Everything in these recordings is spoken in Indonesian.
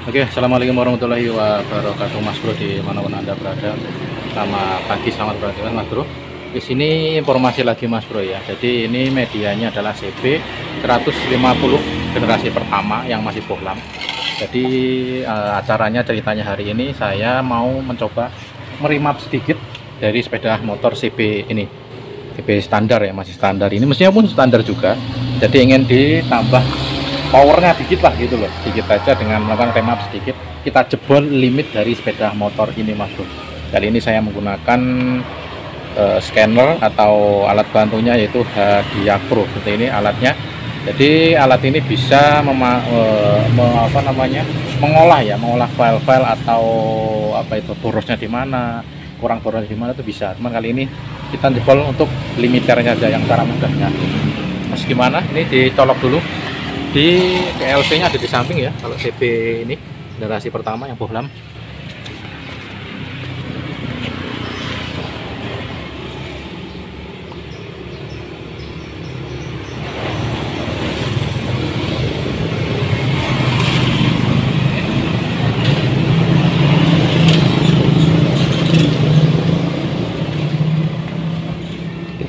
Oke, assalamualaikum warahmatullahi wabarakatuh, Mas Bro, di manapun Anda berada. Selamat pagi, selamat beraktivitas, Mas Bro. Di sini informasi lagi, Mas Bro ya. Jadi ini medianya adalah CB 150 generasi pertama yang masih bohlam. Jadi acaranya, ceritanya hari ini saya mau mencoba merimap sedikit dari sepeda motor CB ini. CB standar ya, masih standar. Ini mestinya pun standar juga. Jadi ingin ditambah powernya dikit lah gitu loh, dikit aja dengan melakukan remap sedikit. Kita jebol limit dari sepeda motor ini, Mas Bro. Kali ini saya menggunakan scanner atau alat bantunya, yaitu Hadiah Pro. Seperti ini alatnya. Jadi alat ini bisa mengolah file-file atau apa itu, borosnya di mana, kurang borosnya di mana itu bisa. Cuman kali ini kita jebol untuk limiternya aja yang cara mudahnya. Terus gimana? Ini dicolok dulu. Di PLC nya ada di samping ya, kalau CB ini generasi pertama yang bohlam.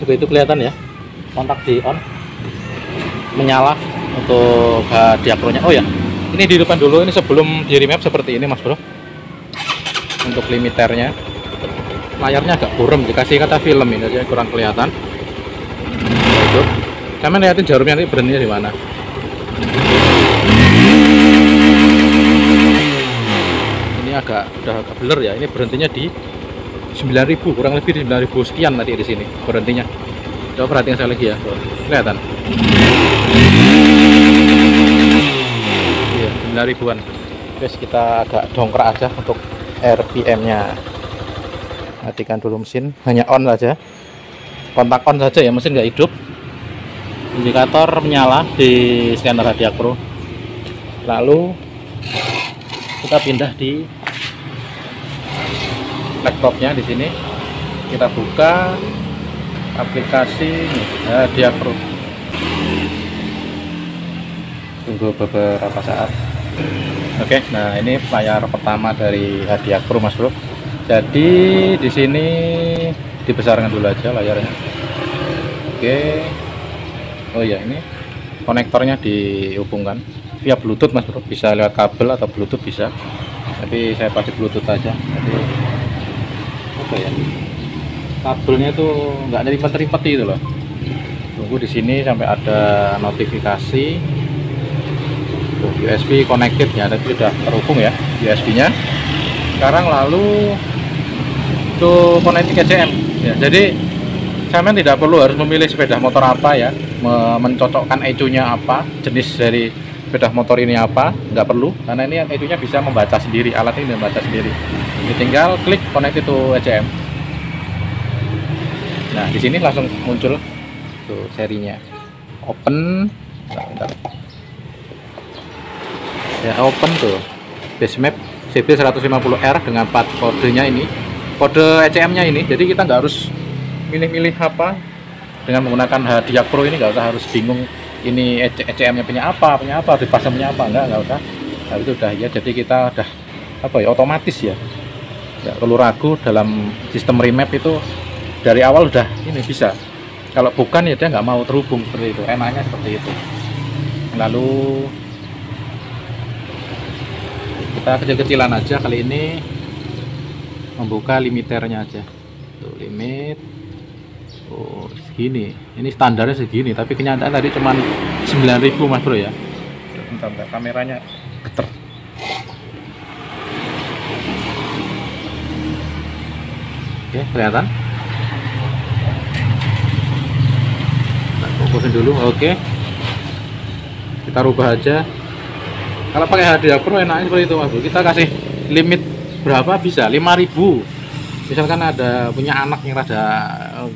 Itu kelihatan ya, kontak di on, menyala untuk diakronya. Oh ya, ini dihidupkan dulu, ini sebelum di remap seperti ini, Mas Bro. Untuk limiternya, layarnya agak buram, dikasih kata film ini aja kurang kelihatan. Itu kalian lihatin jarumnya nanti berhentinya di mana. Ini udah agak blur ya, ini berhentinya di 9.000, kurang lebih di 9.000 sekian tadi di sini berhentinya. Coba perhatikan saya lagi ya, kelihatan. Iya, 9.000-an. Terus kita agak dongkrak aja untuk RPM-nya. Matikan dulu mesin, hanya on saja. Kontak on saja ya, mesin nggak hidup. Indikator menyala di scanner Hadiah Pro. Lalu kita pindah di laptopnya di sini. Kita buka aplikasi Hadiah Pro. Tunggu beberapa saat. Oke, nah ini layar pertama dari Hadiah Pro, Mas Bro. Jadi di sini dibesarkan dulu aja layarnya. Oke. Oh ya, ini konektornya dihubungkan via Bluetooth, Mas Bro. Bisa lewat kabel atau Bluetooth bisa. Tapi saya pakai Bluetooth aja. Jadi apa ya? Kabelnya tuh nggak nyerimpet-nyerimpet gitu loh. Tunggu di sini sampai ada notifikasi. USB connected ya, tadi sudah terhubung ya USB-nya. Sekarang lalu tuh connecting ECM ya. Jadi saya tidak perlu harus memilih sepeda motor apa ya, mencocokkan ECU-nya apa, jenis dari sepeda motor ini apa, nggak perlu, karena ini ECU-nya bisa membaca sendiri, alat ini membaca sendiri. Ini tinggal klik connect to ECM. Nah, di sini langsung muncul tuh serinya. Open. Bentar. Ya, open tuh. Base map CB150R dengan 4 kodenya ini. Kode ECM-nya ini. Jadi kita nggak harus milih-milih apa. Dengan menggunakan Hadiah Pro ini nggak usah harus bingung ini ECM-nya punya apa, dipasangnya apa, nggak usah. Nah, itu udah ya. Jadi kita udah apa ya, otomatis ya. Nggak perlu ragu dalam sistem remap itu. Dari awal udah ini bisa. Kalau bukan ya dia nggak mau terhubung, seperti itu. Enaknya seperti itu. Lalu kita kecil-kecilan aja kali ini, membuka limiternya aja. Tuh, limit. Oh, segini. Ini standarnya segini, tapi kenyataan tadi cuman 9.000, Mas Bro ya. Bentar, kameranya geter. Oke, kelihatan? Fokusin dulu. Oke, kita rubah aja. Kalau pakai Hadiah Pro enaknya seperti itu, Mas Bro. Kita kasih limit berapa bisa, 5.000. Misalkan ada punya anak yang rada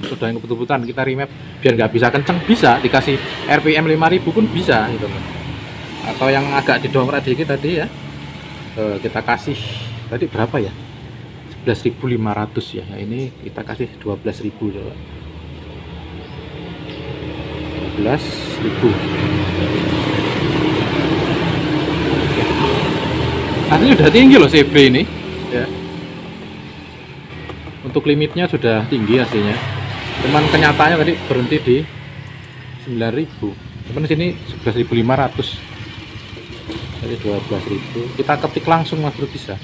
sudah yang kebut-kebutan, kita remap biar nggak bisa kenceng, bisa dikasih RPM 5.000 pun bisa gitu. Atau yang agak didongkrak dikit tadi ya, kita kasih tadi berapa ya, 11.500 ya. Nah, ini kita kasih 12.000 coba. 12.000. Aslinya udah tinggi loh CB ini ya. Untuk limitnya sudah tinggi aslinya, cuman kenyataannya tadi berhenti di 9.000, cuman di sini 11.500, jadi 12.000. Kita ketik langsung Mas Bro bisa.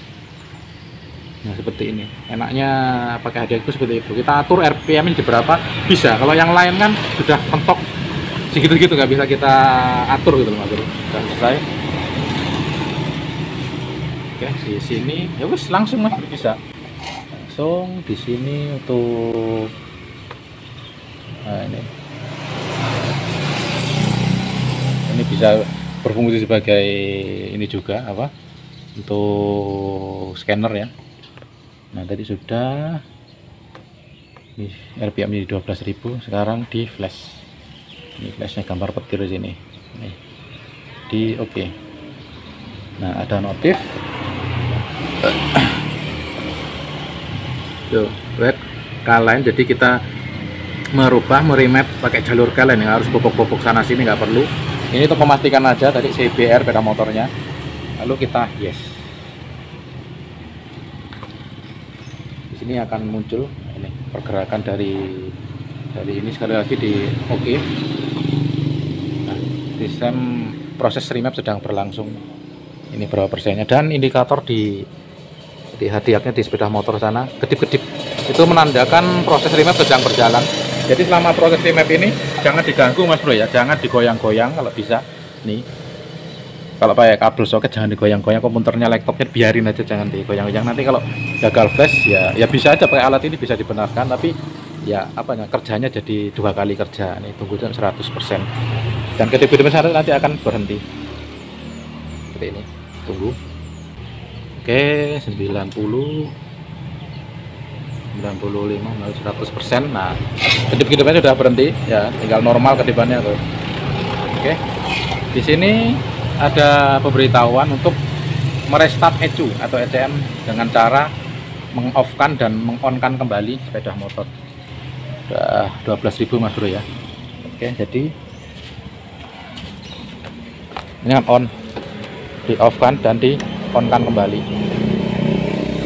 Nah seperti ini, enaknya pakai hadiah itu seperti itu. Kita atur RPM di berapa bisa. Kalau yang lain kan sudah mentok segitu-gitu, nggak bisa kita atur gitu Mas Bro. Sudah selesai. Oke, di sini ya wis langsung Mas Bro bisa. Langsung di sini untuk ini bisa berfungsi sebagai ini juga apa? Untuk scanner ya. Nah tadi sudah di RPM ini 12.000, sekarang di flash. Ini flashnya gambar petir di sini. Nih. Di oke. Nah ada notif. Tuh, red kalian. Jadi kita meremap pakai jalur kalian yang harus bobok-bobok sana sini nggak perlu. Ini untuk memastikan aja tadi CBR sepeda motornya. Lalu kita yes. Ini akan muncul ini pergerakan dari ini sekali lagi di oke. Nah, sistem proses remap sedang berlangsung. Ini berapa persennya, dan indikator di hadiahnya di sepeda motor sana kedip-kedip. Itu menandakan proses remap sedang berjalan. Jadi selama proses remap ini jangan diganggu Mas Bro ya, jangan digoyang-goyang kalau bisa. Nih. Kalau pakai kabel soket jangan digoyang-goyang, komputernya, laptopnya biarin aja, jangan digoyang-goyang. Nanti kalau gagal flash ya bisa aja pakai alat ini, bisa dibenarkan, tapi ya apanya kerjanya jadi 2 kali kerja. Nih tunggu 100%, dan kedip-kedip nanti akan berhenti seperti ini. Tunggu. Oke, 90 95 100%. Nah kedip-kedipnya sudah berhenti ya, tinggal normal kedipannya tuh. Oke, di sini ada pemberitahuan untuk merestart ECU atau ECM dengan cara meng-off-kan dan meng-on-kan kembali sepeda motor. Udah 12.000 Mas Bro ya. Oke, jadi ini kan on, di off-kan dan di on-kan kembali.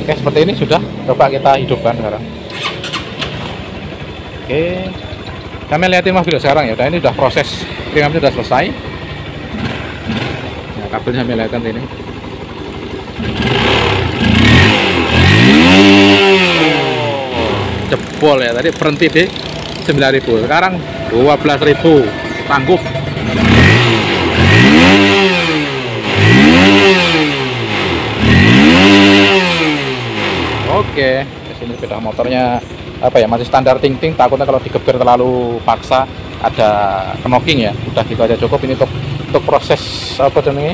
Oke, seperti ini sudah. Coba kita hidupkan sekarang. Oke, kami lihatin Mas Bro sekarang ya. Udah, ini sudah proses remapnya sudah selesai. Kabelnya kami lihatkan ini. Jebol ya, tadi berhenti di 9.000, sekarang 12.000, tangguh. Oke, di sini sepeda motornya apa ya, masih standar ting-ting, takutnya kalau digeber terlalu paksa ada knocking ya. Udah gitu aja cukup. Ini untuk proses apa namanya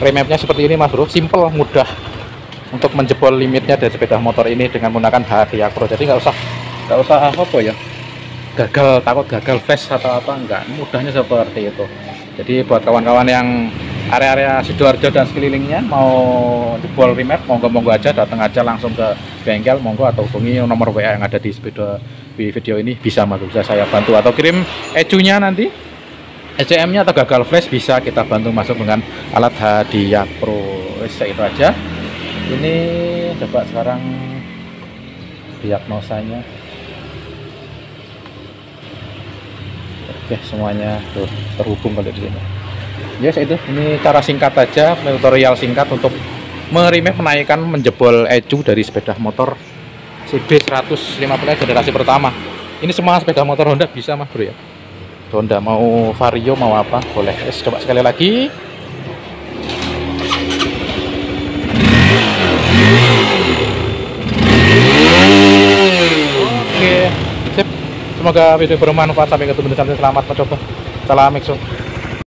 remapnya seperti ini Mas Bro, simple, mudah untuk menjebol limitnya dari sepeda motor ini dengan menggunakan hadiah Pro. Jadi nggak usah apa ya, takut gagal flash atau apa, enggak, mudahnya seperti itu. Jadi buat kawan-kawan yang area-area Sidoarjo dan sekelilingnya mau jebol remap, monggo aja, datang aja langsung ke bengkel, monggo, atau hubungi nomor WA yang ada di video ini, bisa Mas, bisa saya bantu, atau kirim ECU-nya nanti, ECM-nya atau gagal flash, bisa kita bantu masuk dengan alat hadiah Pro. Itu aja. Ini coba sekarang diagnosanya. Oke, semuanya tuh terhubung kalau di sini. Yes, itu. Ini cara singkat aja, tutorial singkat untuk meremap, menaikkan, menjebol ECU dari sepeda motor CB 150 generasi pertama. Ini semua sepeda motor Honda bisa Mas Bro ya. Honda mau Vario mau apa boleh. Yes, coba sekali lagi. Oke, sip. Semoga video bermanfaat. Sampai ketemu di channel. Selamat mencoba. Salam Exo.